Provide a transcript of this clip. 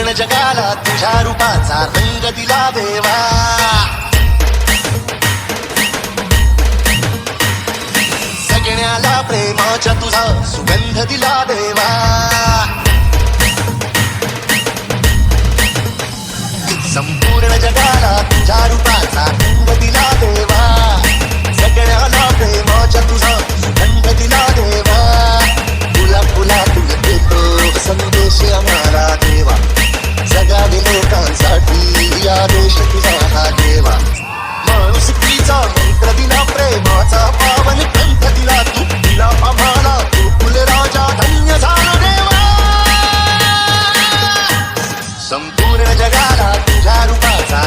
संपूर्ण जगाला तुझ्या रूपाचा रंग दिला देवा. सगळ्याला प्रेमाच्या तुझा सुगंध दिला देवा. संपूर्ण जगाला तुझ्या रूपाचा रंग दिला देवा. सगळ्याला प्रेमाच्या तुझा सुगंध दिला देवा. फुला फुला तुला देतो संदेश आम्हाला देवा. जगावे लोकांसाठी आदेश तुझा हा देवा. माणुसकीचा मंत्र दिला, प्रेमाचा पावन ग्रंथ दिला तू. दिला आम्हाला तू फुलराजा, धन्य झाला देवा. संपूर्ण जगाला तुझ्या रूपाचा